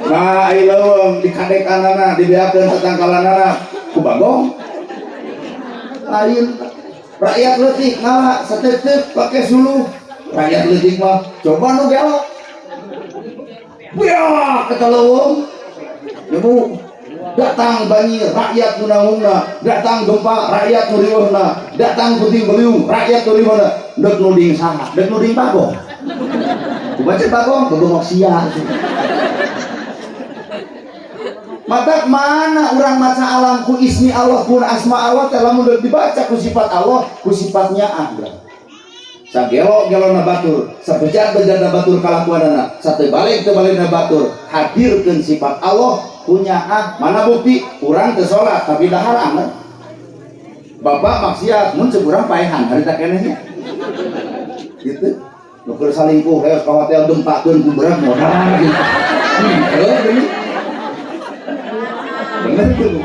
Nah ilawang dikadekanana dibiarkan tetangkalanana ku bagong lain rakyat leutik ngalah sateuteup pakai suluh rakyat leutik mah coba nu belok biak kata leuweung ibu datang banjir rakyat nu naungna datang gempa rakyat nu riweuhna datang puting beliung rakyat nu riweuhna deuk nuding saha deuk nuding bagong kubaca bagong bagong sia mata mana orang maca alam ku ismi Allah ku asma Allah telah mudah dibaca ku sifat Allah ku sifatnya ada sagelo gelona batur sabejat-bejat batur kalakuanana satebalik tebalina batur hadirkeun sifat Allah punya mana bukti urang teu salat tapi dahar amat bapak maksiat mun sekurang paehan harita kenehnya gitu nuker salingkuh heos ka hotel dempakeun ku beurang modal gitu bener tuh